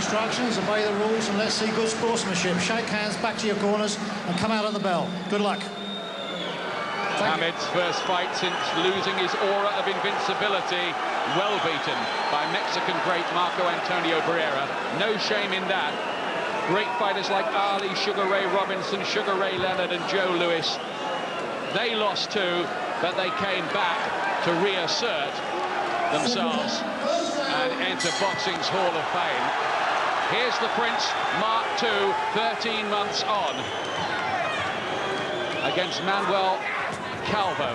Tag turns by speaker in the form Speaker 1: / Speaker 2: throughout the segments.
Speaker 1: instructions, obey the rules, and let's see good sportsmanship. Shake hands, back to your corners, and come out of the bell. Good luck.
Speaker 2: Hamed's first fight since losing his aura of invincibility, well beaten by Mexican great Marco Antonio Barrera. No shame in that. Great fighters like Ali, Sugar Ray Robinson, Sugar Ray Leonard and Joe Louis. They lost too, but they came back to reassert themselves and enter boxing's Hall of Fame. Here's the Prince, Mark II, 13 months on, against Manuel Calvo.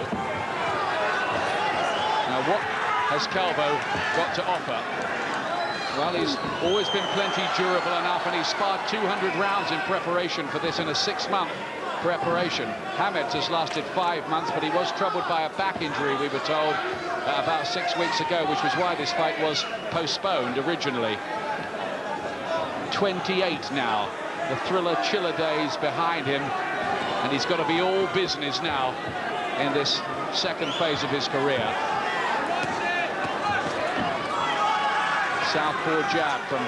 Speaker 2: Now, what has Calvo got to offer? Well, he's always been plenty durable enough, and he sparred 200 rounds in preparation for this in a 6-month preparation. Hamed's has lasted 5 months, but he was troubled by a back injury, we were told, about 6 weeks ago, which was why this fight was postponed originally. 28 now. The thriller chiller days behind him, and he's got to be all business now in this second phase of his career. Southpaw jab from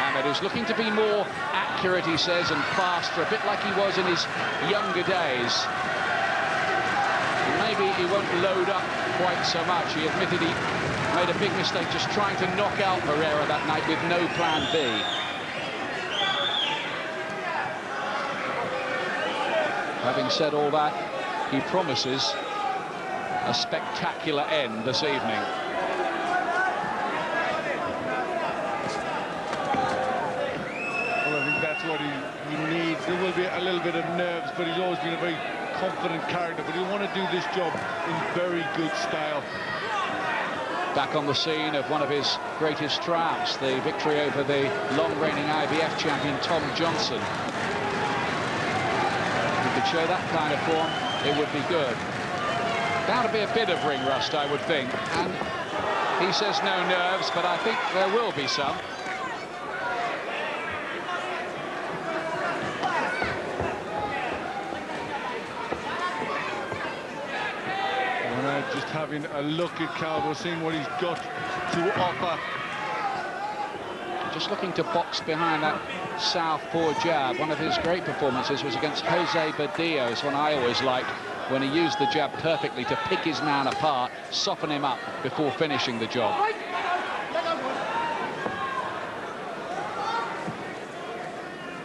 Speaker 2: Hamed, who's looking to be more accurate, he says, and faster, a bit like he was in his younger days. And maybe he won't load up quite so much. He admitted he made a big mistake just trying to knock out Barrera that night with no plan B. Having said all that, he promises a spectacular end this evening.
Speaker 3: That's what he needs. There will be a little bit of nerves, but he's always been a very confident character. But he'll want to do this job in very good style.
Speaker 2: Back on the scene of one of his greatest triumphs, the victory over the long-reigning IBF champion Tom Johnson. If he could show that kind of form, it would be good. Bound to be a bit of ring rust, I would think. And he says no nerves, but I think there will be some.
Speaker 3: Just having a look at Calvo, seeing what he's got to offer.
Speaker 2: Just looking to box behind that southpaw jab. One of his great performances was against Jose Badillo. It's one I always liked, when he used the jab perfectly to pick his man apart, soften him up before finishing the job.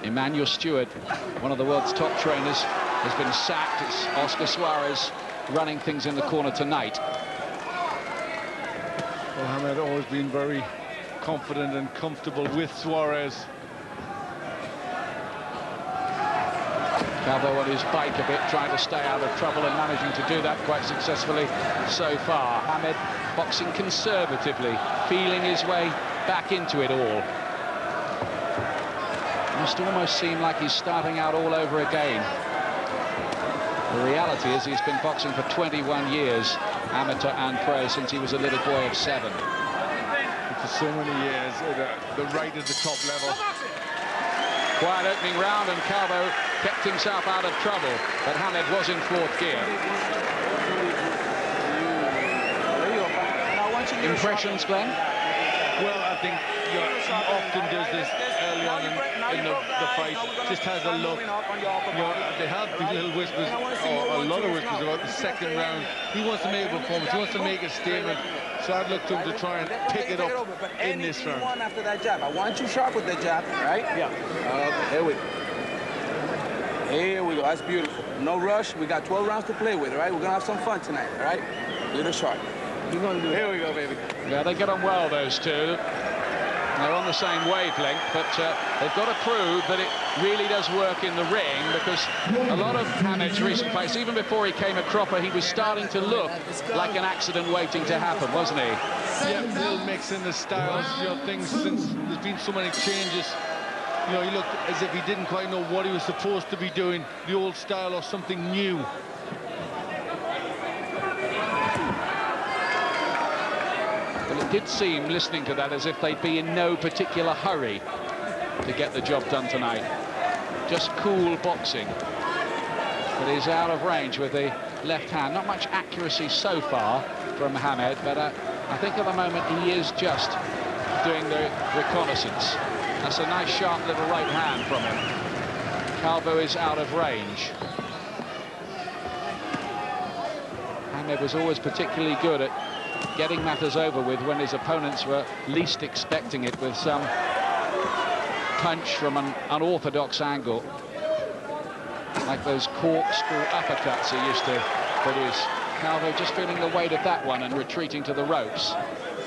Speaker 2: Emmanuel Stewart, one of the world's top trainers, has been sacked. It's Oscar Suarez running things in the corner tonight.
Speaker 3: Well, Hamed always been very confident and comfortable with Suarez.
Speaker 2: Calvo on his bike a bit, trying to stay out of trouble and managing to do that quite successfully so far. Hamed boxing conservatively, feeling his way back into it all. Must almost seem like he's starting out all over again. The reality is he's been boxing for 21 years, amateur and pro, since he was a little boy of 7.
Speaker 3: For so many years, right at the top level.
Speaker 2: Quiet opening round, and Calvo kept himself out of trouble, but Hamed was in 4th gear. Impressions, Glenn?
Speaker 3: Well, I think he often does this early on in the fight. Just has a look. They have these little whispers, or a lot of whispers about the second round. He wants to make a performance. He wants to make a statement. So I'd look to him to try and pick it up in this round.
Speaker 4: After that jab, I want you sharp with the jab, right? Yeah. Here we go. Here we go. That's beautiful. No rush. We got 12 rounds to play with, all right? We're gonna have some fun tonight, all right? Little sharp. You're gonna do it. Here we go, baby.
Speaker 2: Yeah, they get on well, those two. They're on the same wavelength, but they've got to prove that it really does work in the ring, because a lot of Hamed's recent fights, even before he came a cropper, he was starting to look like an accident waiting to happen, wasn't he?
Speaker 3: Yeah, a little mix in the styles, things, since there's been so many changes. He looked as if he didn't quite know what he was supposed to be doing, the old style or something new.
Speaker 2: Well, it did seem, listening to that, as if they'd be in no particular hurry to get the job done tonight. Just cool boxing. But he's out of range with the left hand. Not much accuracy so far from Hamed, but I think at the moment he is just doing the reconnaissance. That's a nice, sharp little right hand from him. Calvo is out of range. Hamed was always particularly good at getting matters over with when his opponents were least expecting it, with some punch from an unorthodox angle, like those corkscrew uppercuts he used to produce. Calvo just feeling the weight of that one and retreating to the ropes.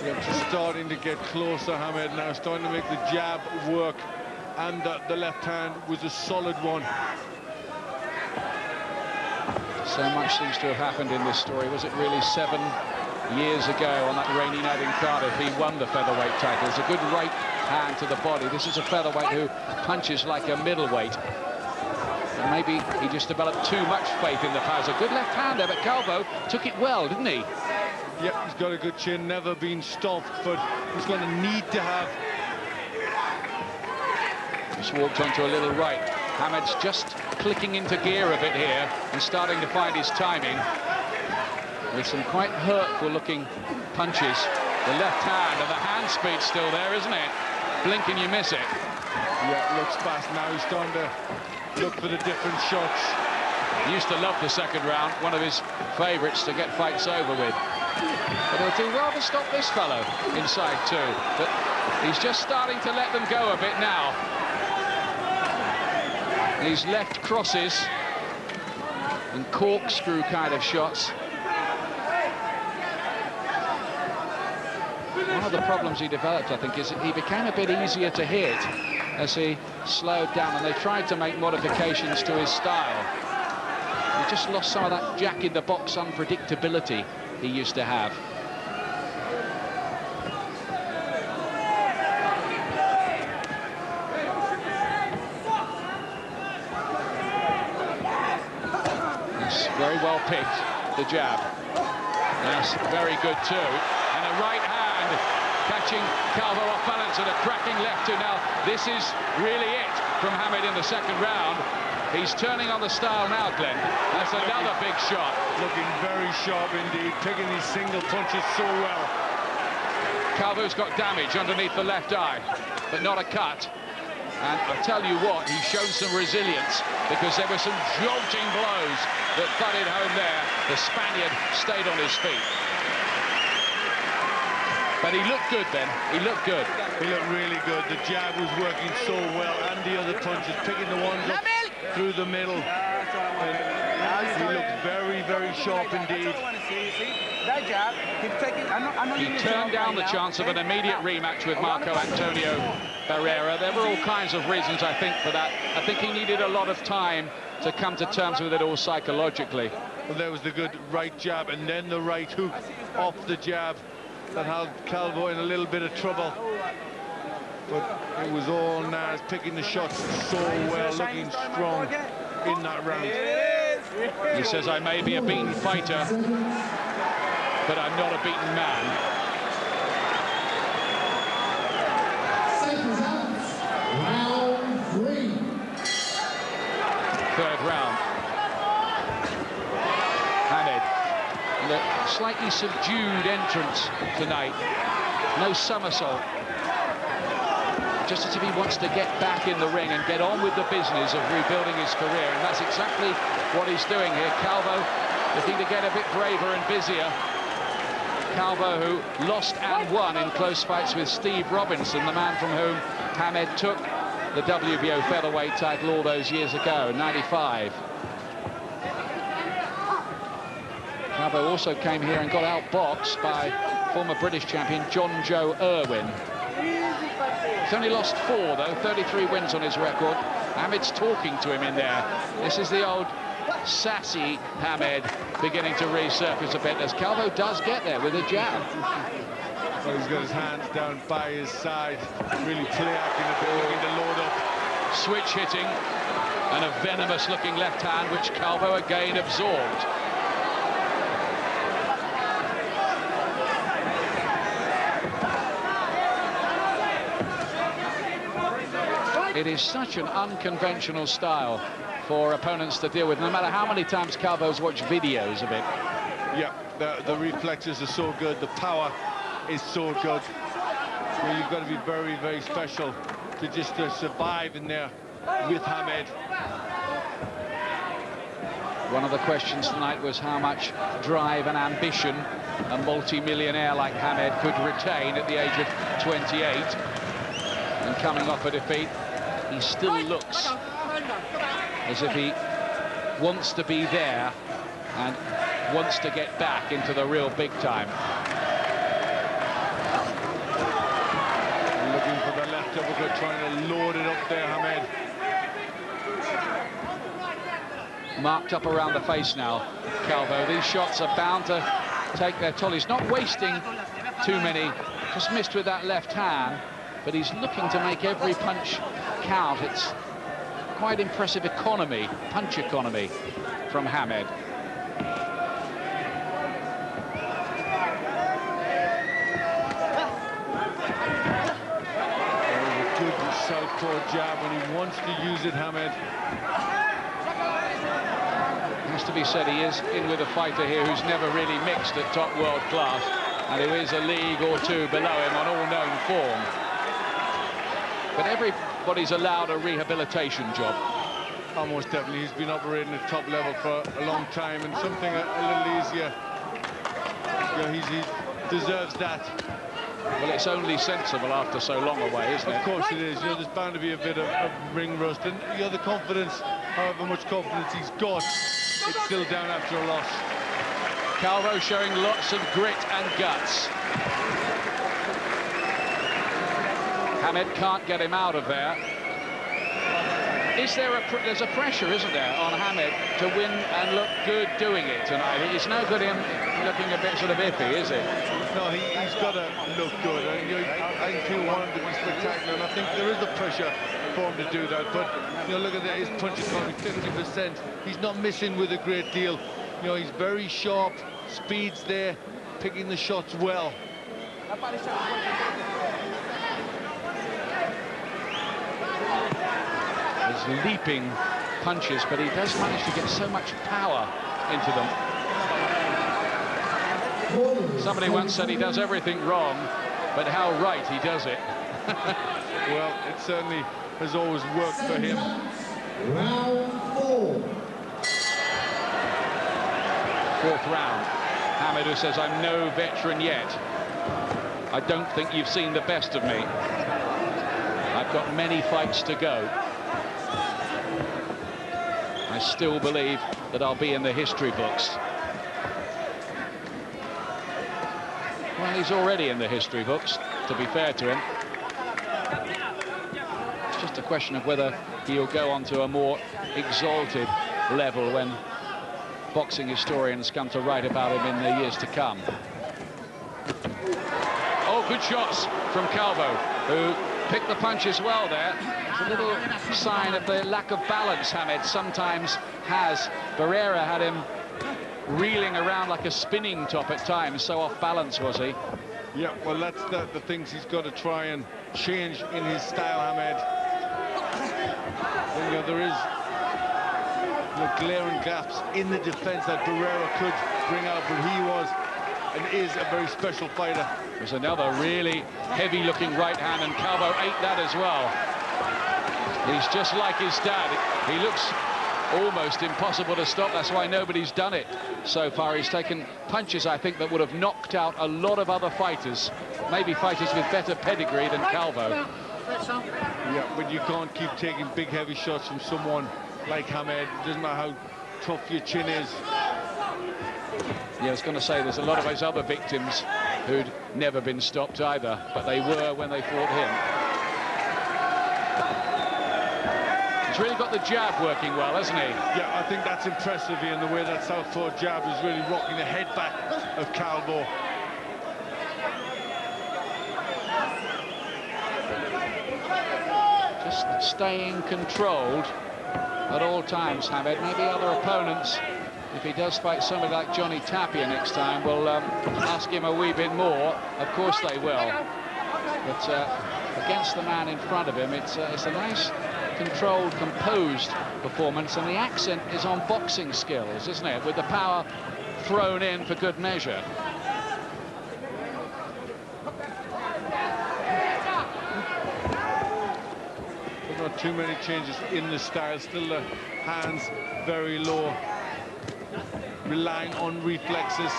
Speaker 3: Yeah, just starting to get closer, Hamed, now starting to make the jab work, and the left hand was a solid one.
Speaker 2: So much seems to have happened in this story. Was it really 7 years ago on that rainy night in Cardiff he won the featherweight title? It's a good right hand to the body. This is a featherweight who punches like a middleweight. And maybe he just developed too much faith in the powers. A good left hand there, but Calvo took it well, didn't he?
Speaker 3: Yeah, he's got a good chin, never been stopped, but he's going to need to have.
Speaker 2: Just walked onto a little right. Hamed's just clicking into gear a bit here and starting to find his timing with some quite hurtful-looking punches. The left hand, and the hand speed's still there, isn't it? Blink and you miss it.
Speaker 3: Yeah, looks fast now. He's starting to look for the different shots.
Speaker 2: He used to love the second round, one of his favourites to get fights over with. But he'll do well to stop this fellow inside too. But he's just starting to let them go a bit now. These left crosses and corkscrew kind of shots. One of the problems he developed, I think, is that he became a bit easier to hit as he slowed down, and they tried to make modifications to his style. He just lost some of that jack-in-the-box unpredictability he used to have. Very well picked, the jab. That's very good too. And a right hand catching Calvo off balance, and a cracking left too. Now, this is really it from Hamed in the second round. He's turning on the style now, Glenn. That's another big shot.
Speaker 3: Looking very sharp indeed, picking these single punches so well.
Speaker 2: Calvo's got damage underneath the left eye, but not a cut. And I tell you what, he's shown some resilience, because there were some jolting blows that thudded home there. The Spaniard stayed on his feet. But he looked good then. He looked good.
Speaker 3: He looked really good. The jab was working so well, and the other punches, picking the ones up through the middle. And he looked very, very sharp indeed.
Speaker 4: That jab, keep taking. I know
Speaker 2: he turned down the chance of an immediate rematch with Marco Antonio Barrera. There were all kinds of reasons, I think, for that. I think he needed a lot of time to come to terms with it all psychologically.
Speaker 3: Well, there was the good right jab, and then the right hook off the jab that held Calvo in a little bit of trouble. But it was all Nas picking the shots so well, looking strong in that round.
Speaker 2: He says, I may be a beaten fighter, but I'm not a beaten man.
Speaker 1: Round 3.
Speaker 2: Third round. Hamed, in a slightly subdued entrance tonight. No somersault. Just as if he wants to get back in the ring and get on with the business of rebuilding his career, and that's exactly what he's doing here. Calvo looking to get a bit braver and busier. Calvo, who lost and won in close fights with Steve Robinson, the man from whom Hamed took the WBO featherweight title all those years ago, 95. Calvo also came here and got outboxed by former British champion John Joe Irwin. He's only lost 4, though, 33 wins on his record. Hamed's talking to him in there. This is the old sassy Hamed beginning to resurface a bit, as Calvo does get there with a jab.
Speaker 3: Well, he's got his hands down by his side, really play acting a bit, looking to load up.
Speaker 2: Switch hitting and a venomous-looking left hand, which Calvo again absorbed. It is such an unconventional style for opponents to deal with, no matter how many times Calvo's watched videos of it.
Speaker 3: Yeah, the reflexes are so good, the power is so good. So you've got to be very, very special to just survive in there with Hamed.
Speaker 2: One of the questions tonight was how much drive and ambition a multi-millionaire like Hamed could retain at the age of 28. And coming off a defeat, he still looks as if he wants to be there and wants to get back into the real big time.
Speaker 3: Looking for the left uppercut, trying to load it up there, Hamed.
Speaker 2: Marked up around the face now, Calvo. These shots are bound to take their toll. He's not wasting too many, just missed with that left hand, but he's looking to make every punch count. It's quite impressive economy, punch economy from Hamed.
Speaker 3: Good southpaw jab when he wants to use it, Hamed.
Speaker 2: Has to be said, he is in with a fighter here who's never really mixed at top world class, and who is a league or two below him on all known form. But everybody's allowed a rehabilitation job.
Speaker 3: Almost definitely. He's been operating at top level for a long time, and something a little easier. He deserves that.
Speaker 2: Well, it's only sensible after so long away, isn't it?
Speaker 3: Of course it is. There's bound to be a bit of ring rust, and the confidence, however much confidence he's got, it's still down after a loss.
Speaker 2: Calvo showing lots of grit and guts. Hamed can't get him out of there. There's a pressure, isn't there, on Hamed to win and look good doing it tonight? It's no good him looking a bit sort of iffy, is it?
Speaker 3: No, he's got to look good. I feel want him to be spectacular, and I think there is the pressure for him to do that. But look at that, his punch economy 50%. He's not missing with a great deal. He's very sharp, speed's there, picking the shots well.
Speaker 2: There's leaping punches, but he does manage to get so much power into them. Somebody once said he does everything wrong, but how right he does it.
Speaker 3: Well, it certainly has always worked for him.
Speaker 1: Round 4.
Speaker 2: Fourth round. Hamed, who says, I'm no veteran yet. I don't think you've seen the best of me. I've got many fights to go. I still believe that I'll be in the history books. Well, he's already in the history books, to be fair to him. It's just a question of whether he'll go on to a more exalted level when boxing historians come to write about him in the years to come. Oh, good shots from Calvo, who picked the punches well there. It's a little sign of the lack of balance Hamed sometimes has. Barrera had him reeling around like a spinning top at times, so off balance was he.
Speaker 3: Yeah, well, that's the things he's got to try and change in his style, Hamed. And, there is glaring gaps in the defense that Barrera could bring out, but he was and is a very special fighter.
Speaker 2: There's another really heavy-looking right hand, and Calvo ate that as well. He's just like his dad. He looks almost impossible to stop. That's why nobody's done it so far. He's taken punches, I think, that would have knocked out a lot of other fighters, maybe fighters with better pedigree than Calvo.
Speaker 3: Yeah, but you can't keep taking big, heavy shots from someone like Hamed. It doesn't matter how tough your chin is.
Speaker 2: Yeah, I was going to say, there's a lot of those other victims who'd never been stopped either, but they were when they fought him. He's really got the jab working well, hasn't he?
Speaker 3: Yeah, I think that's impressive, Ian, the way that southpaw jab is really rocking the head back of Calvo.
Speaker 2: Just staying controlled at all times, Hamed. Maybe other opponents, if he does fight somebody like Johnny Tapia next time, will ask him a wee bit more. Of course they will. But against the man in front of him, it's a nice, controlled, composed performance, and the accent is on boxing skills, isn't it? With the power thrown in for good measure.
Speaker 3: too many changes in the style. Still the hands very low, relying on reflexes.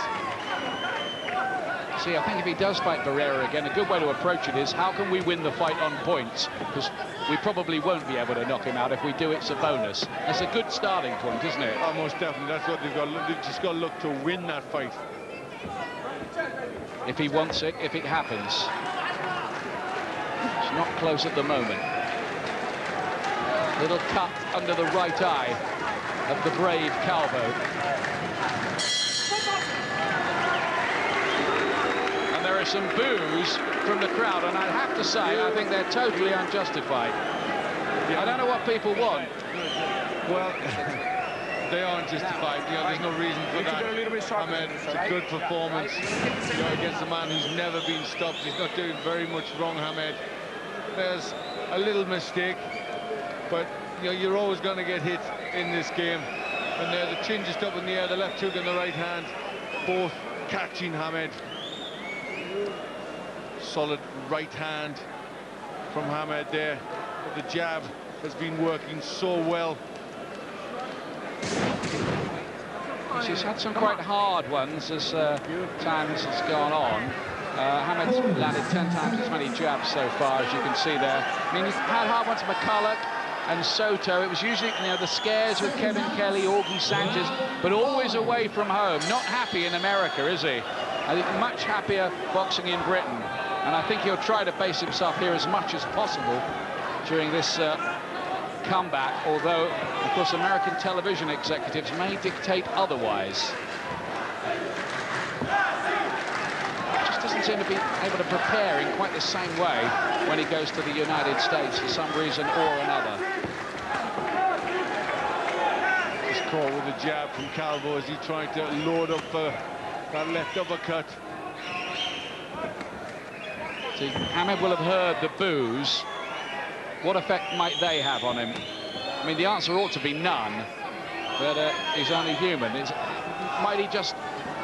Speaker 2: See, I think if he does fight Barrera again, a good way to approach it is, how can we win the fight on points? Because we probably won't be able to knock him out. If we do, it's a bonus. That's a good starting point, isn't it?
Speaker 3: Oh, most definitely. That's what they've got. They've just got to look to win that fight.
Speaker 2: If he wants it, if it happens. It's not close at the moment. Little cut under the right eye of the brave Calvo. And there are some boos from the crowd, and I'd have to say, I think they're totally unjustified. I don't know what people want.
Speaker 3: Well, they aren't justified. You know, there's no reason for that. Hamed, it's a good performance, you know, against a man who's never been stopped. He's not doing very much wrong, Hamed. There's a little mistake, but you know, you're always going to get hit in this game. And there, the chin just up in the air, the left hook and the right hand, both catching Hamed. Solid right hand from Hamed there. But the jab has been working so well.
Speaker 2: She's had some quite hard ones as time has gone on. Hamed's landed 10 times as many jabs so far, as you can see there. I mean, he's had hard ones, McCulloch and Soto. It was usually, you know, the scares with Kevin Kelly, Augie Sanchez, but always away from home. Not happy in America, is he? I think much happier boxing in Britain. And I think he'll try to base himself here as much as possible during this comeback, although, of course, American television executives may dictate otherwise. Just doesn't seem to be able to prepare in quite the same way when he goes to the United States for some reason or another.
Speaker 3: Just caught with a jab from Calvo as he tried to load up that left uppercut.
Speaker 2: See, Hamed will have heard the boos. What effect might they have on him? I mean, the answer ought to be none, but he's only human. Might he just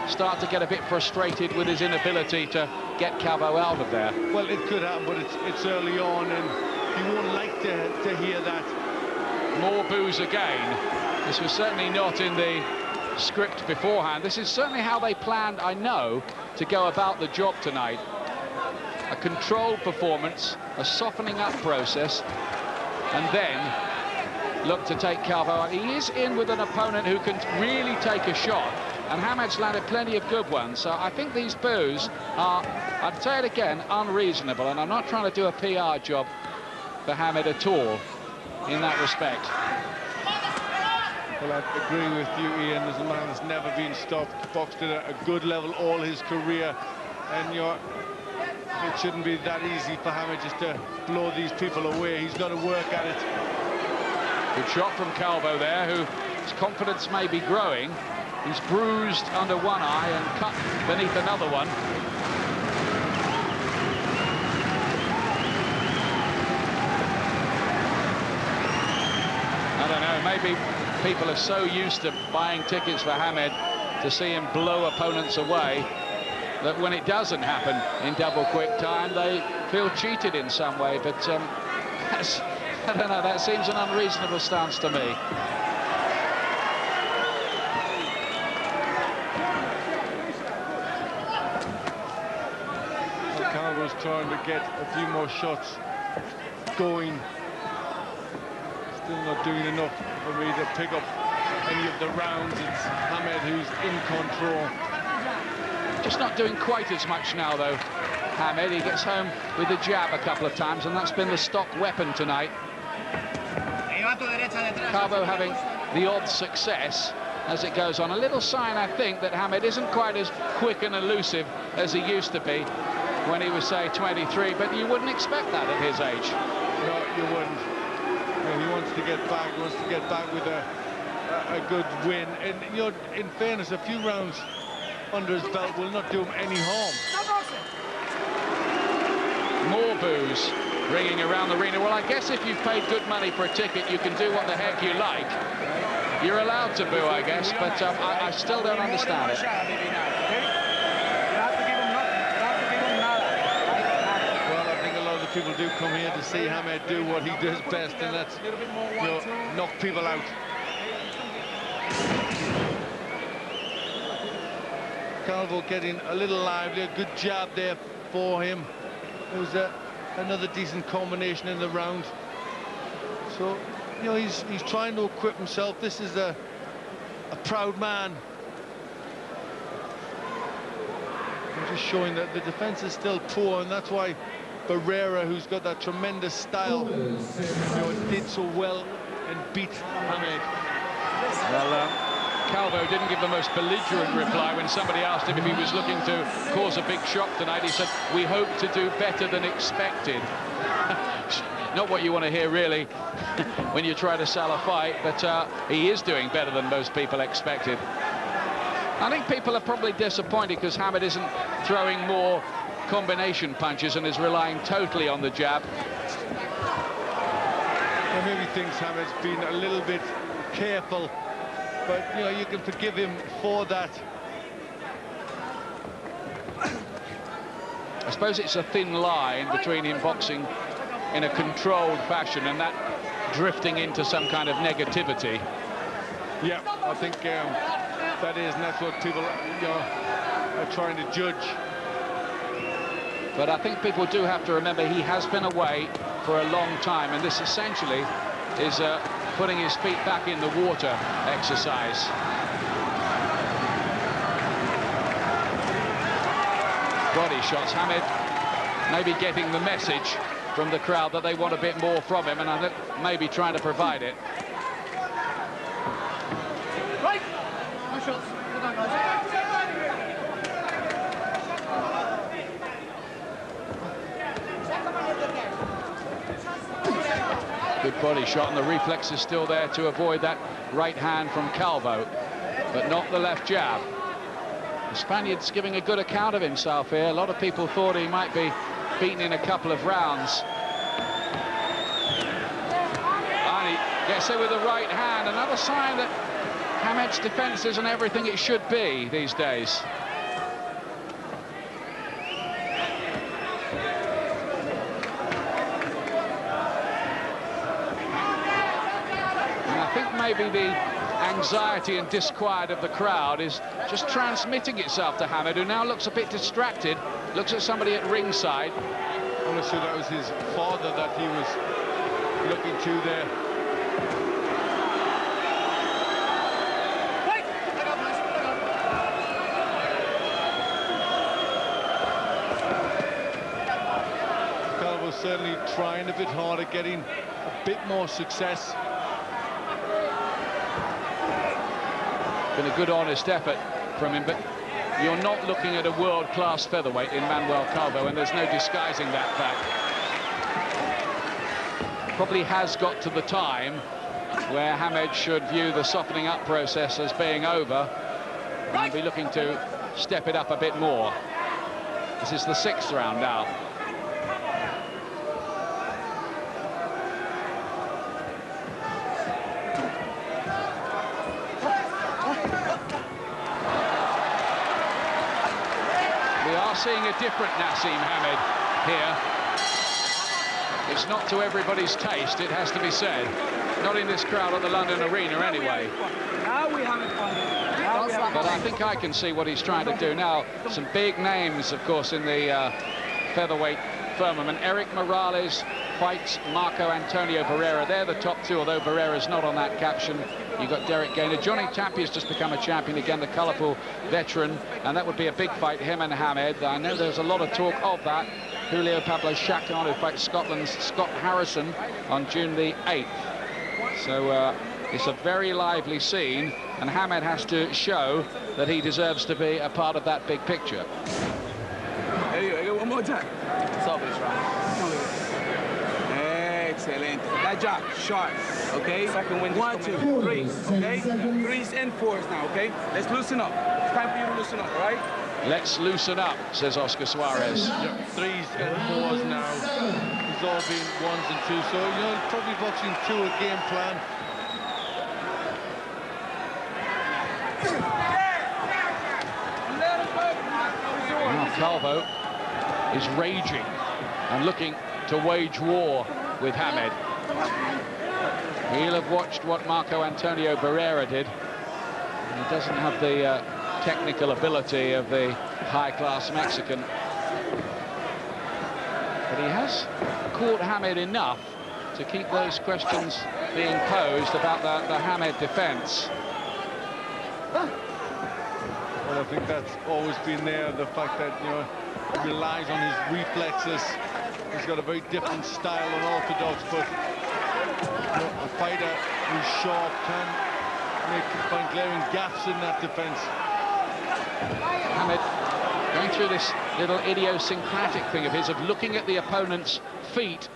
Speaker 2: start to get a bit frustrated with his inability to get Calvo out of there?
Speaker 3: Well, it could happen, but it's early on, and he won't like to hear that.
Speaker 2: More boos again. This was certainly not in the script beforehand. This is certainly how they planned, I know, to go about the job tonight. A controlled performance, a softening up process, and then look to take Calvo out. He is in with an opponent who can really take a shot, and Hamed's landed plenty of good ones. So I think these boos are, I'd say it again, unreasonable, and I'm not trying to do a PR job for Hamed at all in that respect.
Speaker 3: Well, I agree with you, Ian. There's a man that's never been stopped, boxed at a good level all his career, and it shouldn't be that easy for Hamed just to blow these people away. He's got to work at it.
Speaker 2: Good shot from Calvo there, whose confidence may be growing. He's bruised under one eye and cut beneath another one. I don't know, maybe people are so used to buying tickets for Hamed to see him blow opponents away that when it doesn't happen in double quick time, they feel cheated in some way. But I don't know, that seems an unreasonable stance to me.
Speaker 3: Calvo's trying to get a few more shots going. Still not doing enough for me to pick up any of the rounds. It's Hamed who's in control.
Speaker 2: Just not doing quite as much now, though, Hamed. He gets home with the jab a couple of times, and that's been the stock weapon tonight. Calvo having the odd success as it goes on. A little sign, I think, that Hamed isn't quite as quick and elusive as he used to be when he was, say, 23, but you wouldn't expect that at his age.
Speaker 3: No, you wouldn't. You know, he wants to get back, with a good win. And, you know, in fairness, a few rounds under his belt will not do him any harm.
Speaker 2: More boos ringing around the arena. Well, I guess if you've paid good money for a ticket, you can do what the heck you like. You're allowed to boo, I guess, but I still don't understand it.
Speaker 3: Well, I think a lot of the people do come here to see Hamed do what he does best, and that's, you know, knock people out. Calvo getting a little lively, a good jab there for him. It was another decent combination in the round. So, you know, he's trying to equip himself. This is a proud man. I'm just showing that the defense is still poor, and that's why Barrera, who's got that tremendous style, you know, did so well and beat Hamed.
Speaker 2: Well, Calvo didn't give the most belligerent reply when somebody asked him if he was looking to cause a big shock tonight. He said, "We hope to do better than expected." Not what you want to hear, really, when you try to sell a fight, but he is doing better than most people expected. I think people are probably disappointed because Hamed isn't throwing more combination punches and is relying totally on the jab.
Speaker 3: Well, maybe thinks Hamed's been a little bit careful, but, you know, you can forgive him for that.
Speaker 2: I suppose it's a thin line between him boxing in a controlled fashion and that drifting into some kind of negativity.
Speaker 3: Yeah, I think that is, and that's what people, you know, are trying to judge.
Speaker 2: But I think people do have to remember he has been away for a long time, and this essentially is putting his feet back in the water exercise. Body shots. Hamed maybe getting the message from the crowd that they want a bit more from him, and I think maybe trying to provide it. Good body shot, and the reflex is still there to avoid that right hand from Calvo, but not the left jab. The Spaniard's giving a good account of himself here. A lot of people thought he might be beaten in a couple of rounds. And he gets it with the right hand. Another sign that Hamed's defense isn't everything it should be these days. Maybe the anxiety and disquiet of the crowd is just transmitting itself to Hamed, who now looks a bit distracted, looks at somebody at ringside.
Speaker 3: I'm not sure that was his father that he was looking to there. Calvo's certainly trying a bit harder, getting a bit more success.
Speaker 2: Been a good, honest effort from him, but you're not looking at a world-class featherweight in Manuel Calvo, and there's no disguising that fact. Probably has got to the time where Hamed should view the softening up process as being over and be looking to step it up a bit more. This is the 6th round now. Seeing a different Naseem Hamed here. It's not to everybody's taste, it has to be said. Not in this crowd at the London Arena anyway. But I think I can see what he's trying to do now. Some big names, of course, in the featherweight firmament. Eric Morales fights Marco Antonio Barrera. They're the top two, although Barrera's not on that caption. You've got Derek Gaynor. Johnny Tapia's just become a champion again, the colourful veteran, and that would be a big fight, him and Hamed. I know there's a lot of talk of that. Julio Pablo Chacon, who fights Scotland's Scott Harrison on June the 8th. So it's a very lively scene, and Hamed has to show that he deserves to be a part of that big picture.
Speaker 4: Hey, one more time. What's up, this round? Excellent. That job, sharp, okay? Second win. 1, 2, 3, okay? 3s and 4s now, okay? Let's loosen up. It's time for you to loosen up, all right?
Speaker 2: Let's loosen up, says Oscar Suarez.
Speaker 3: Yep, 3s and 4s now. It's all been 1s and 2s, so, you know, probably boxing to a game plan.
Speaker 2: Now Calvo is raging and looking to wage war with Hamed. He'll have watched what Marco Antonio Barrera did. He doesn't have the technical ability of the high-class Mexican. But he has caught Hamed enough to keep those questions being posed about the Hamed defence.
Speaker 3: Well, I think that's always been there, the fact that, you know, he relies on his reflexes. He's got a very different style than orthodox, but you know, a fighter who's sharp can find glaring gaps in that defence.
Speaker 2: Hamed going through this little idiosyncratic thing of his, of looking at the opponent's feet,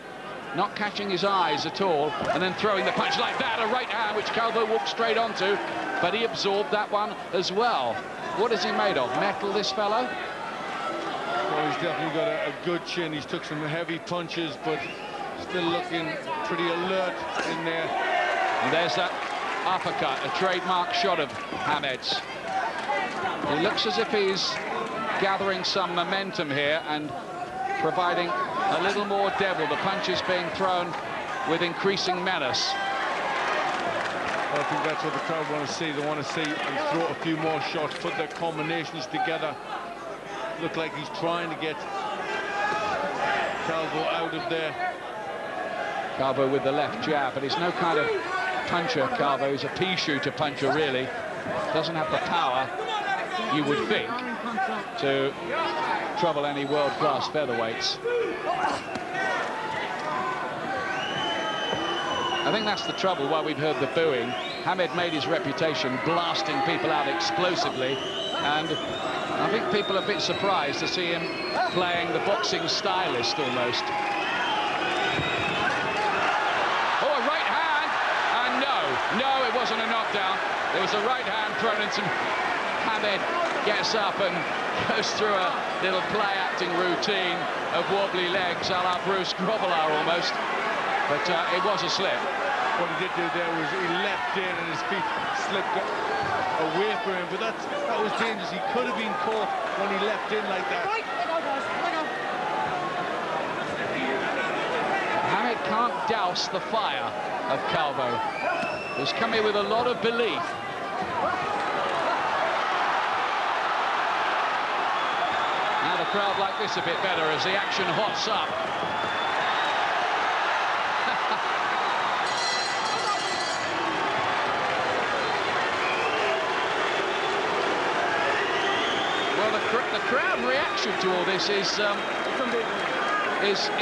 Speaker 2: not catching his eyes at all, and then throwing the punch like that, a right hand, which Calvo walked straight onto, but he absorbed that one as well. What is he made of? Metal, this fellow?
Speaker 3: Well, he's definitely got a good chin. He's took some heavy punches, but still looking pretty alert in there.
Speaker 2: And there's that uppercut, a trademark shot of Hamed's. He looks as if he's gathering some momentum here and providing a little more devil. The punches being thrown with increasing menace.
Speaker 3: I think that's what the crowd want to see. They want to see him throw a few more shots, put their combinations together. Look like he's trying to get Calvo out of there.
Speaker 2: Calvo with the left jab, but he's no kind of puncher, Calvo. He's a pea shooter puncher, really. Doesn't have the power, you would think, to trouble any world-class featherweights. I think that's the trouble, why we've heard the booing. Hamed made his reputation blasting people out explosively, and I think people are a bit surprised to see him playing the boxing stylist almost. Oh, a right hand, and no, it wasn't a knockdown. There was a right hand thrown into Hamed, gets up and goes through a little play-acting routine of wobbly legs, a la Bruce Grobbelaar almost. But it was a slip.
Speaker 3: What he did do there was he leapt in and his feet slipped away from him, but that was dangerous. He could have been caught when he leapt in like that.
Speaker 2: Hamed can't douse the fire of Calvo. He's come here with a lot of belief. Now the crowd like this a bit better as the action hots up. The crowd reaction to all this is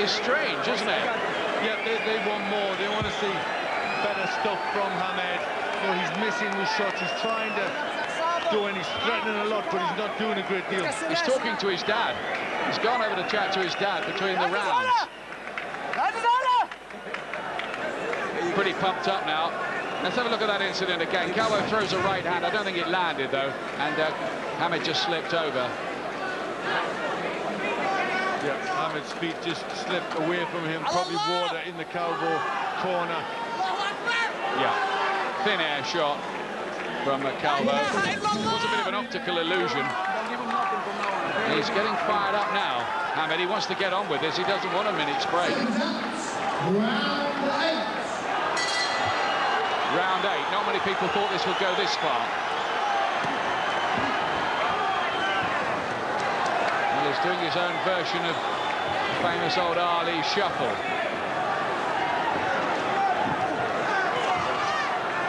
Speaker 2: strange, isn't it?
Speaker 3: Yeah, they want more. They want to see better stuff from Hamed. You know, he's missing with shots. He's trying to do, and he's threatening a lot, but he's not doing a great deal.
Speaker 2: He's talking to his dad. He's gone over to chat to his dad between the rounds. Pretty pumped up now. Let's have a look at that incident again. Calvo throws a right hand. I don't think it landed, though, and Hamed just slipped over.
Speaker 3: Yeah, Hamed's feet just slipped away from him. Probably water in the Calvo corner.
Speaker 2: Yeah, thin air shot from Calvo. It was a bit of an optical illusion. He's getting fired up now. Hamed, he wants to get on with this. He doesn't want a minute's break. Round 8. Not many people thought this would go this far. Well, he's doing his own version of the famous old Ali shuffle.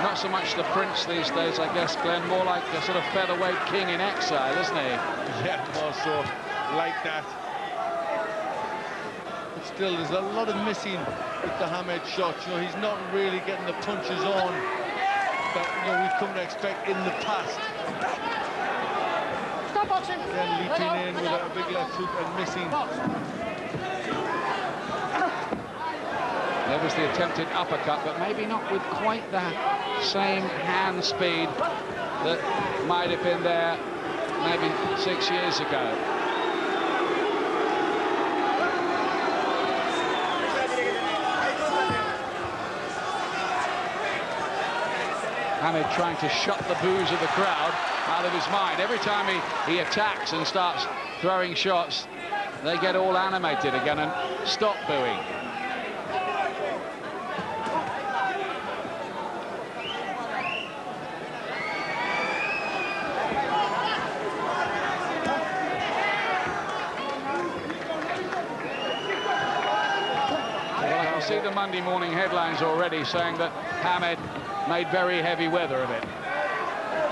Speaker 2: Not so much the prince these days, I guess, Glenn. More like a sort of featherweight king in exile, isn't he?
Speaker 3: Yeah, more so like that. But still, there's a lot of missing with the Hamed shots. You know, he's not really getting the punches on that, you know, we've come to expect in the past.
Speaker 1: Stop boxing.
Speaker 3: Then leaping in with a big left hook and missing.
Speaker 2: There was the attempted uppercut, but maybe not with quite the same hand speed that might have been there maybe 6 years ago. Hamed trying to shut the boos of the crowd out of his mind. Every time he attacks and starts throwing shots, they get all animated again and stop booing. See the Monday morning headlines already saying that Hamed made very heavy weather of it.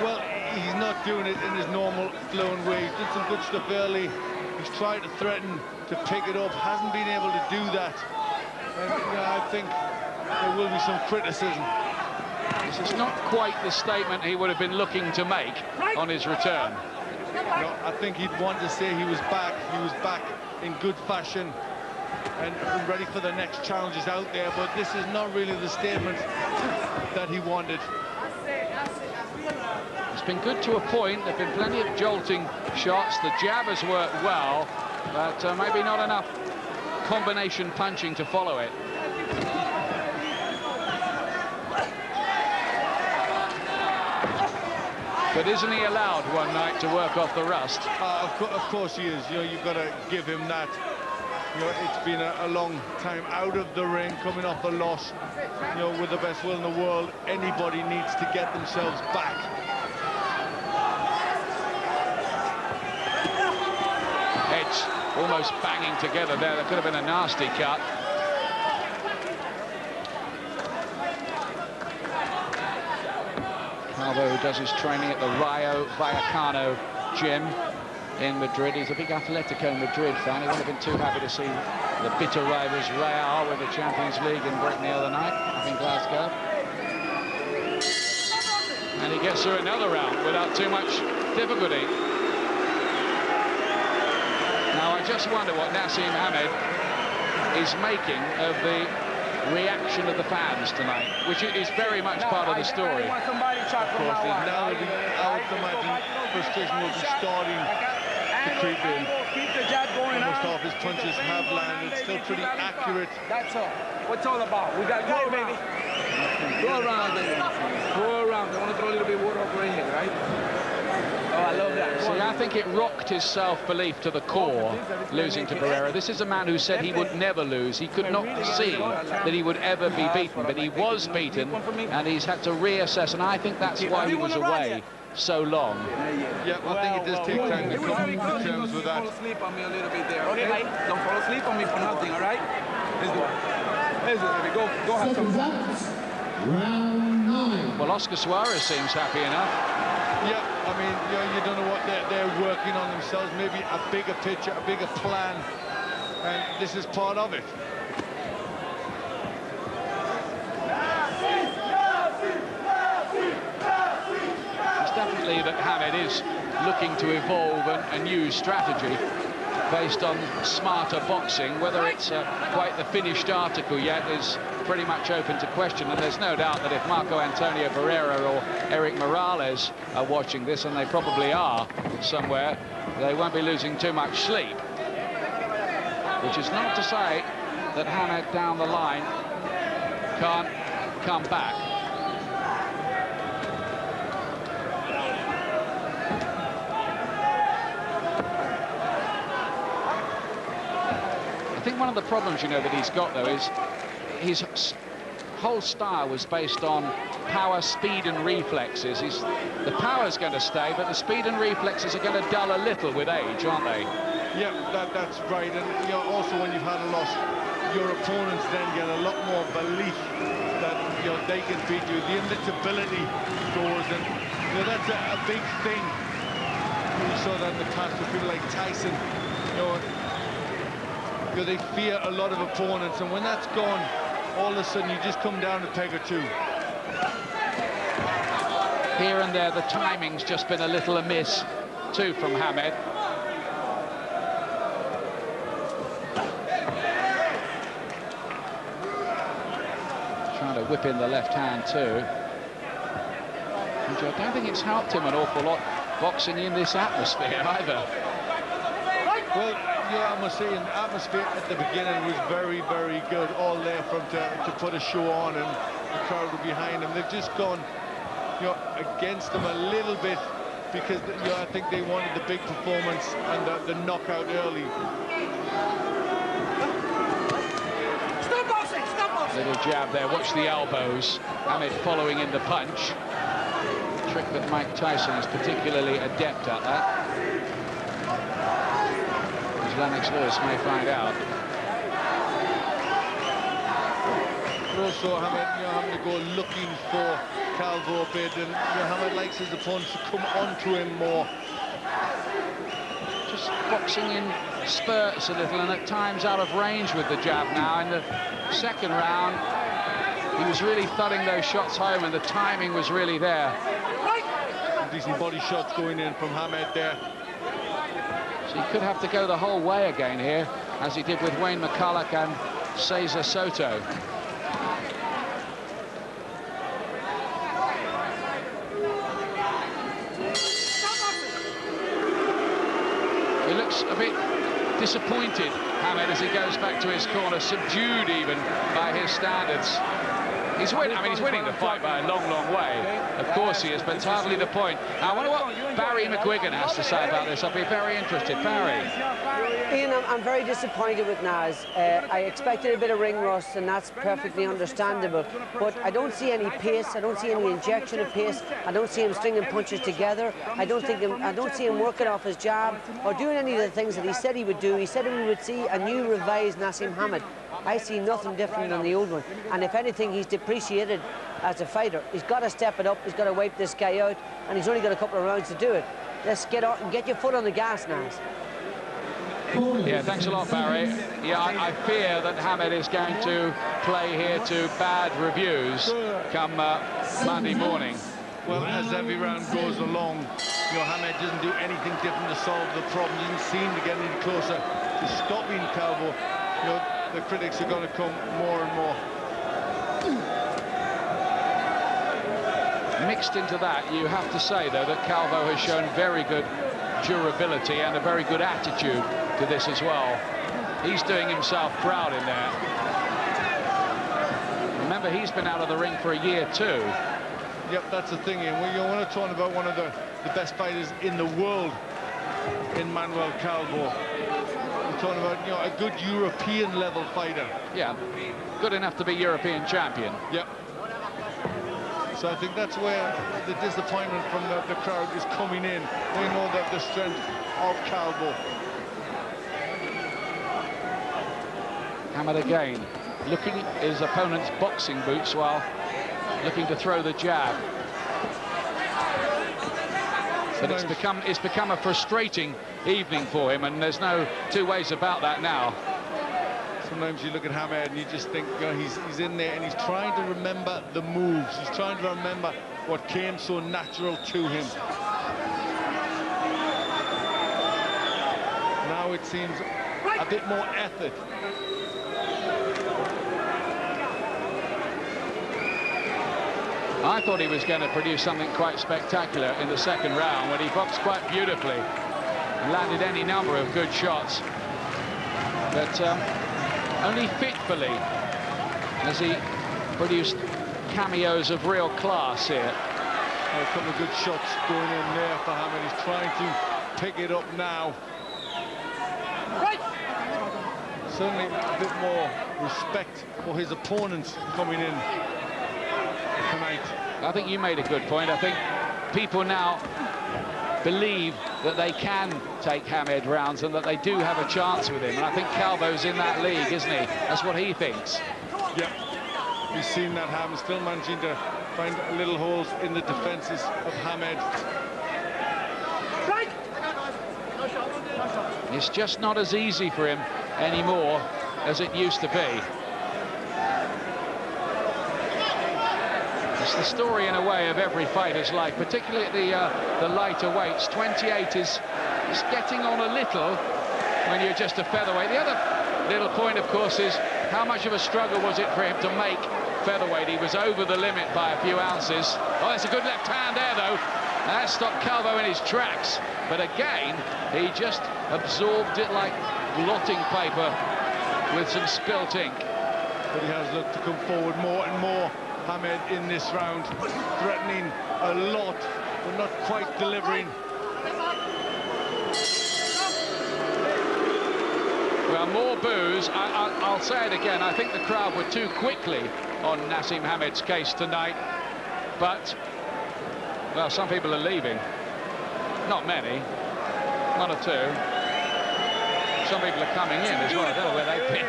Speaker 3: Well, he's not doing it in his normal flowing way. He's did some good stuff early. He's tried to threaten to pick it up, hasn't been able to do that. And I think there will be some criticism.
Speaker 2: This is not quite the statement he would have been looking to make on his return.
Speaker 3: No, I think he'd want to say he was back. He was back in good fashion and ready for the next challenges out there, but this is not really the statement that he wanted.
Speaker 2: It's been good to a point. There have been plenty of jolting shots. The jab has worked well, but maybe not enough combination punching to follow it. But isn't he allowed one night to work off the rust?
Speaker 3: Of course he is. You know, you've got to give him that. You know, it's been a long time out of the ring, coming off a loss. You know, with the best will in the world, anybody needs to get themselves back.
Speaker 2: Heads almost banging together there. There could have been a nasty cut. Calvo does his training at the Rayo Vallecano gym in Madrid. He's a big Atletico Madrid fan. He wouldn't have been too happy to see the bitter rivals Real with the Champions League in Britain the other night up in Glasgow. And he gets through another round without too much difficulty. Now I just wonder what Naseem Hamed is making of the reaction of the fans tonight, which is very much part of the story.
Speaker 3: Of course, now that I would imagine frustration will be starting to creep in. Almost half his punches have landed, still pretty accurate.
Speaker 4: That's all. What's all about? We got to go, baby. Go around, baby. Go around. I want to throw a little bit of water over here, right? Oh, I love that.
Speaker 2: See, I think it rocked his self-belief to the core, losing to Barrera. This is a man who said he would never lose. He could not see that he would ever be beaten, but he was beaten, and he's had to reassess, and I think that's why he was away so long.
Speaker 3: Yeah, I think it does take time to come to terms with that.
Speaker 4: Don't fall asleep on me a little bit there, okay? Don't fall asleep on me for nothing, all right? Let's do it. Let's do it, baby. Go have some fun.
Speaker 1: Round 9.
Speaker 2: Well, Oscar Suarez seems happy enough.
Speaker 3: Yeah, I mean, you don't know what they're working on themselves. Maybe a bigger picture, a bigger plan, and this is part of it.
Speaker 2: It's definitely that Hamed is looking to evolve a new strategy based on smarter boxing. Whether it's quite the finished article yet is pretty much open to question, and there's no doubt that if Marco Antonio Barrera or Eric Morales are watching this, and they probably are somewhere, they won't be losing too much sleep. Which is not to say that Hamed down the line can't come back. I think one of the problems, you know, that he's got, though, is his whole style was based on power, speed and reflexes. The power's going to stay, but the speed and reflexes are going to dull a little with age, aren't they?
Speaker 3: Yeah, that's right. And you know, also when you've had a loss, your opponents then get a lot more belief that they can beat you. The invincibility goes, and that's a big thing. We saw that in the past with people like Tyson. They fear a lot of opponents, and when that's gone, all of a sudden you just come down a peg or two.
Speaker 2: Here and there, the timing's just been a little amiss, too, from Hamed. Trying to whip in the left hand, too. And I don't think it's helped him an awful lot boxing in this atmosphere, either.
Speaker 3: Well, yeah, I must say, the atmosphere at the beginning was very, very good. All there for him to put a show on, and the crowd were behind him. They've just gone, against him a little bit because, I think they wanted the big performance and the knockout early.
Speaker 2: Little jab there. Watch the elbows. Hamed following in the punch. Trick that Mike Tyson is particularly adept at that. As Lennox Lewis may find out.
Speaker 3: But also Hamed, having to go looking for Calvo a bit, and Hamed likes his opponents to come onto him more.
Speaker 2: Just boxing in spurts a little, and at times out of range with the jab now. In the second round, he was really thudding those shots home, and the timing was really there.
Speaker 3: Decent body shots going in from Hamed there.
Speaker 2: So he could have to go the whole way again here, as he did with Wayne McCulloch and Cesar Soto. He looks a bit disappointed, Hamed, as he goes back to his corner, subdued even by his standards. He's winning. I mean, he's winning the fight by a long, long way. Of course he is, but it's hardly the point. Now, I wonder what Barry McGuigan has to say about this. I'll be very interested. Barry.
Speaker 5: Ian, I'm very disappointed with Nas. I expected a bit of ring rust, and that's perfectly understandable. But I don't see any pace. I don't see any injection of pace. I don't see him stringing punches together. I don't see him working off his jab or doing any of the things that he said he would do. He said we would see a new revised Naseem Hamed. I see nothing different than the old one. And if anything, he's depreciated as a fighter. He's got to step it up. He's got to wipe this guy out. And he's only got a couple of rounds to do it. Let's get out and get your foot on the gas, Nas.
Speaker 2: Yeah, thanks a lot, Barry. Yeah, I fear that Hamed is going to play here to bad reviews come Monday morning.
Speaker 3: Well, as every round goes along, Hamed doesn't do anything different to solve the problem. Doesn't seem to get any closer to stopping Calvo. The critics are going to come more and more.
Speaker 2: Mixed into that, you have to say, though, that Calvo has shown very good durability and a very good attitude to this as well. He's doing himself proud in there. Remember, he's been out of the ring for a year too.
Speaker 3: Yep, that's the thing, Ian. You want to talk about one of the best fighters in the world in Manuel Calvo. We're talking about, a good European level fighter.
Speaker 2: Yeah, good enough to be European champion.
Speaker 3: Yep. So I think that's where the disappointment from the crowd is coming in. They know that the strength of Calvo.
Speaker 2: Hamed again, looking at his opponent's boxing boots while looking to throw the jab. But it's become a frustrating evening for him, and there's no two ways about that now.
Speaker 3: Sometimes you look at Hamed and you just think, he's in there and he's trying to remember the moves. He's trying to remember what came so natural to him. Now it seems a bit more effort.
Speaker 2: I thought he was going to produce something quite spectacular in the second round when he boxed quite beautifully and landed any number of good shots. But only fitfully has he produced cameos of real class here.
Speaker 3: A couple of good shots going in there for Hamed. He's trying to pick it up now. Certainly a bit more respect for his opponents coming in tonight.
Speaker 2: I think you made a good point. I think people now believe that they can take Hamed rounds and that they do have a chance with him. And I think Calvo's in that league, isn't he? That's what he thinks.
Speaker 3: Yeah, we've seen that Hamed still managing to find little holes in the defenses of Hamed.
Speaker 2: It's just not as easy for him anymore as it used to be. It's the story, in a way, of every fighter's life, particularly at the lighter weights. 28 is getting on a little when you're just a featherweight. The other little point, of course, is how much of a struggle was it for him to make featherweight? He was over the limit by a few ounces. Oh, that's a good left hand there, though. And that stopped Calvo in his tracks. But again, he just absorbed it like blotting paper with some spilt ink.
Speaker 3: But he has looked to come forward more and more, Hamed, in this round, threatening a lot, but not quite delivering.
Speaker 2: Well, more boos. I'll say it again. I think the crowd were too quickly on Naseem Hamed's case tonight. But, well, some people are leaving. Not many. One or two. Some people are coming in as well. I don't know where they've been.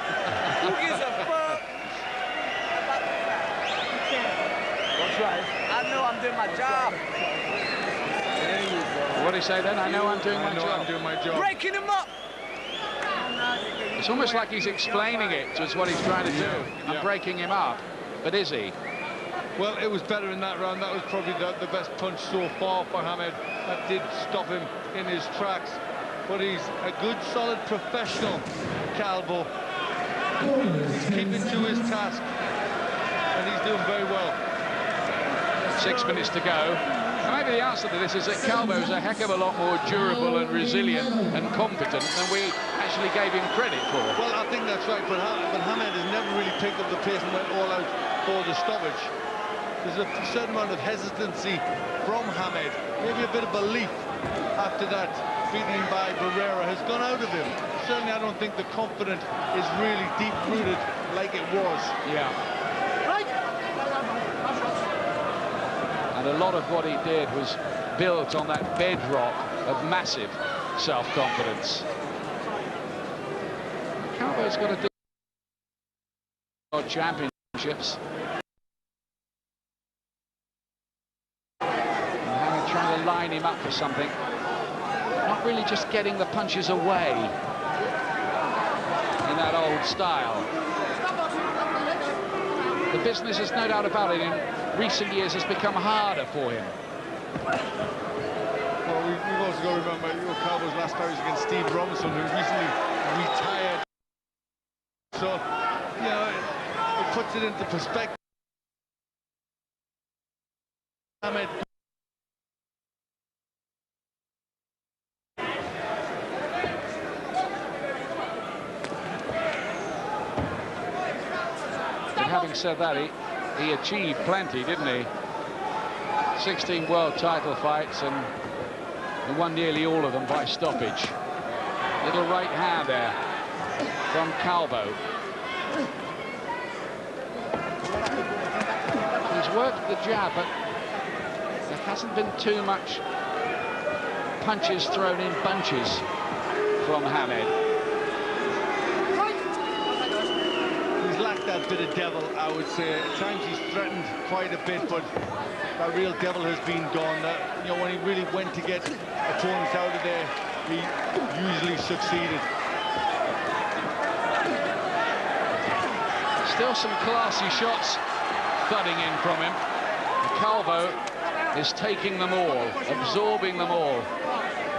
Speaker 4: Who gives a fuck? That's right. I know I'm doing my job.
Speaker 2: What do you say then? I know I'm doing my job.
Speaker 3: I'm doing my job.
Speaker 4: Breaking him up.
Speaker 2: It's almost like he's explaining it, just what he's trying to do. I'm breaking him up. But is he?
Speaker 3: Well, it was better in that round. That was probably the best punch so far for Hamed. That did stop him in his tracks. But he's a good, solid professional, Calvo. He's keeping to his task. And he's doing very well.
Speaker 2: 6 minutes to go. Maybe the answer to this is that Calvo is a heck of a lot more durable and resilient and competent than we actually gave him credit for.
Speaker 3: Well, I think that's right, but Hamed has never really picked up the pace and went all out for the stoppage. There's a certain amount of hesitancy from Hamed, maybe a bit of belief after that beating by Barrera has gone out of him. Certainly I don't think the confidence is really deep-rooted like it was.
Speaker 2: Yeah. And a lot of what he did was built on that bedrock of massive self-confidence. Calvo's got to do championships. And Hamed trying to line him up for something. Not really just getting the punches away in that old style. The business, there's no doubt about it, in recent years has become harder for him.
Speaker 3: Well, we've also got to remember Calvo's last fight was against Steve Robinson, who recently retired. So, you know, it puts it into perspective. Hamed.
Speaker 2: But having said that, he achieved plenty, didn't he? 16 world title fights, and he won nearly all of them by stoppage. Little right hand there from Calvo. He's worked the jab, but there hasn't been too much punches thrown in bunches from Hamed.
Speaker 3: He's lacked that bit of devil, I would say. At times he's threatened quite a bit, but that real devil has been gone. You know, when he really went to get opponents out of there, he usually succeeded.
Speaker 2: Still some classy shots thudding in from him. Calvo is taking them all, absorbing them all,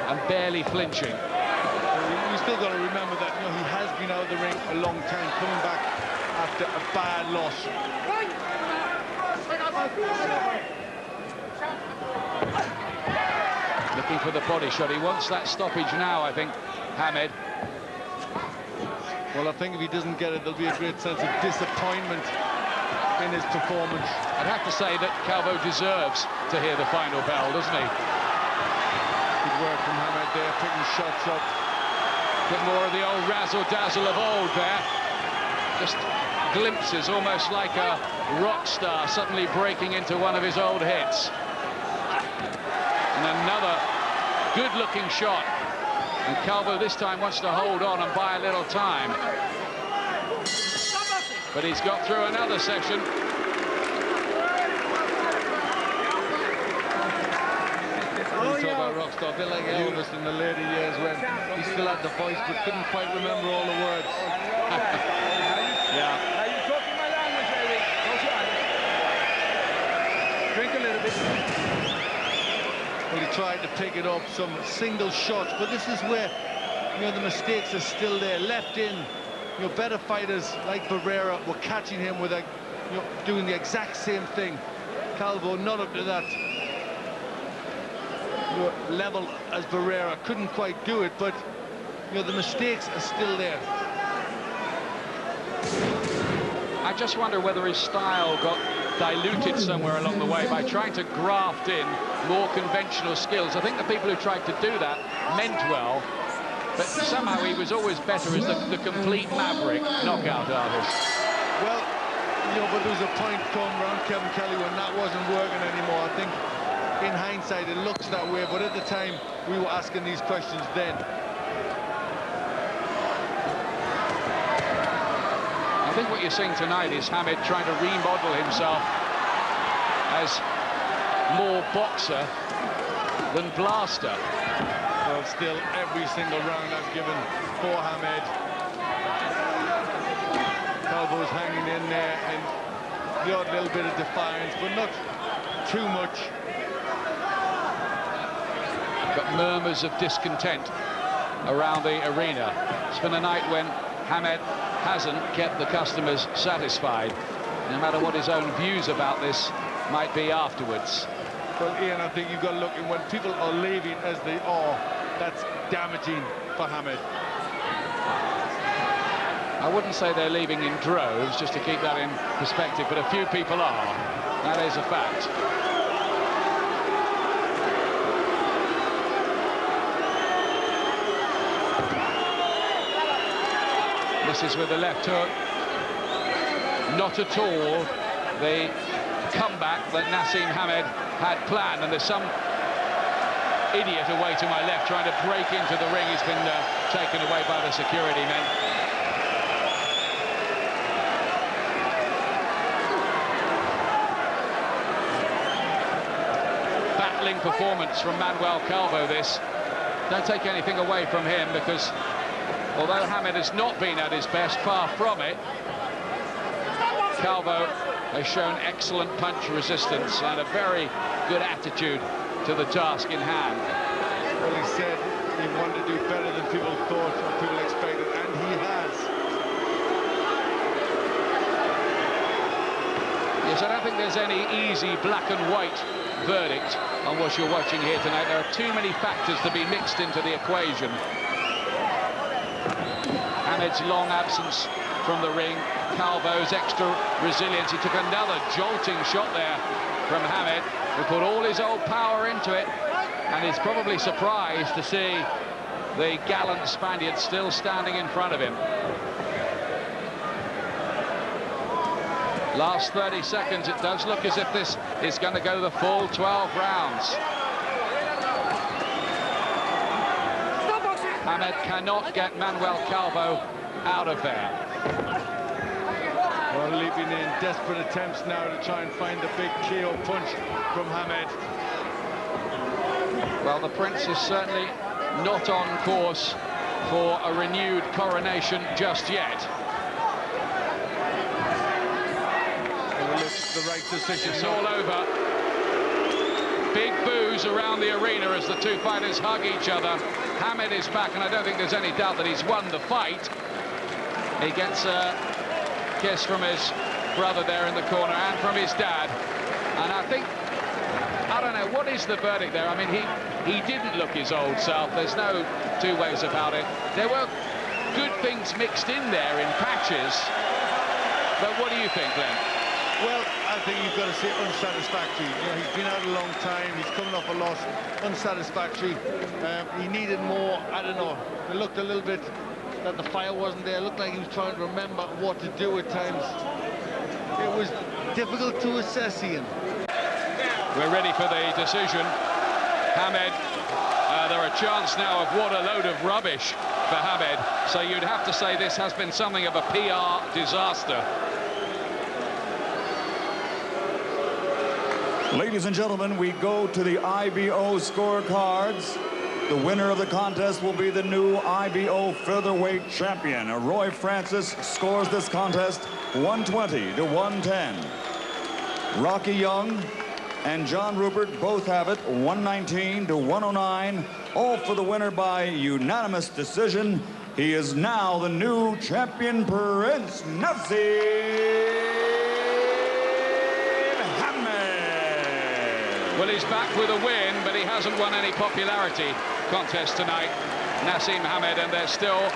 Speaker 2: and barely flinching.
Speaker 3: You still got to remember that, you know, he has been out of the ring a long time, coming back after a bad loss.
Speaker 2: Looking for the body shot. He wants that stoppage now, I think, Hamed.
Speaker 3: Well, I think if he doesn't get it, there'll be a great sense of disappointment in his performance.
Speaker 2: I'd have to say that Calvo deserves to hear the final bell, doesn't he?
Speaker 3: Good work from Hamed there, picking shots up.
Speaker 2: A bit more of the old razzle-dazzle of old there. Just glimpses, almost like a rock star suddenly breaking into one of his old hits. And another good-looking shot. And Calvo this time wants to hold on and buy a little time. But he's got through another section.
Speaker 3: Talk about rockstar, a bit like Elvis in the later years when he still had the voice but couldn't quite remember all the words.
Speaker 2: Yeah.
Speaker 4: Are you talking my language, Eric? Drink a little bit.
Speaker 3: Well, he tried to pick it up, some single shots, but this is where, you know, the mistakes are still there. Left in, you know, better fighters like Barrera were catching him with doing the exact same thing. Calvo not up to that level as Barrera, couldn't quite do it, but you know, the mistakes are still there.
Speaker 2: I just wonder whether his style got diluted somewhere along the way by trying to graft in more conventional skills. I think the people who tried to do that meant well, but somehow he was always better as the complete maverick knockout artist.
Speaker 3: Well, you know, but there was a point coming around Kevin Kelly when that wasn't working anymore. I think in hindsight it looks that way, but at the time we were asking these questions then.
Speaker 2: I think what you're seeing tonight is Hamed trying to remodel himself as more boxer than blaster.
Speaker 3: Well, still every single round I've given for Hamed. Calvo's hanging in there, and the odd little bit of defiance, but not too much.
Speaker 2: Got murmurs of discontent around the arena. It's been a night when Hamed hasn't kept the customers satisfied, no matter what his own views about this might be afterwards.
Speaker 3: Well, Ian, I think you've got to look at when people are leaving as they are, that's damaging for Hamed.
Speaker 2: I wouldn't say they're leaving in droves, just to keep that in perspective, but a few people are. That is a fact. Misses with the left hook. Not at all the comeback that Naseem Hamed had planned, and there's some idiot away to my left trying to break into the ring. He's been taken away by the security men. Battling performance from Manuel Calvo, this. Don't take anything away from him, because although Hamed has not been at his best, far from it, Calvo has shown excellent punch resistance and a very good attitude to the task in hand.
Speaker 3: Well, he said he wanted to do better than people thought or people expected, and he has.
Speaker 2: Yes, I don't think there's any easy black and white verdict on what you're watching here tonight. There are too many factors to be mixed into the equation. Hamed's long absence from the ring, Calvo's extra resilience. He took another jolting shot there from Hamed, who put all his old power into it, and is probably surprised to see the gallant Spaniard still standing in front of him. Last 30 seconds, it does look as if this is going to go the full 12 rounds. Hamed cannot get Manuel Calvo out of there.
Speaker 3: Well, leaping in desperate attempts now to try and find the big KO punch from Hamed.
Speaker 2: Well, the Prince is certainly not on course for a renewed coronation just yet.
Speaker 3: Well, it's the right decision.
Speaker 2: It's all over. Big boos around the arena as the two fighters hug each other. Hamed is back, and I don't think there's any doubt that he's won the fight. He gets a kiss from his brother there in the corner and from his dad. And I think, I don't know, what is the verdict there? I mean, he didn't look his old self. There's no two ways about it. There were good things mixed in there in patches. But what do you think, Glenn?
Speaker 3: Well, I think you've got to say unsatisfactory. You know, he's been out a long time. He's coming off a loss. Unsatisfactory. He needed more. I don't know. It looked a little bit that the fire wasn't there. It looked like he was trying to remember what to do at times. It was difficult to assess, Ian.
Speaker 2: We're ready for the decision. Hamed, there are a chance now of what a load of rubbish for Hamed. So you'd have to say this has been something of a PR disaster.
Speaker 6: Ladies and gentlemen, we go to the IBO scorecards. The winner of the contest will be the new IBO featherweight champion. Roy Francis scores this contest 120 to 110. Rocky Young and John Rupert both have it 119 to 109. All for the winner by unanimous decision. He is now the new champion, Prince Naseem.
Speaker 2: Well, he's back with a win, but he hasn't won any popularity contest tonight, Naseem Hamed, and there's still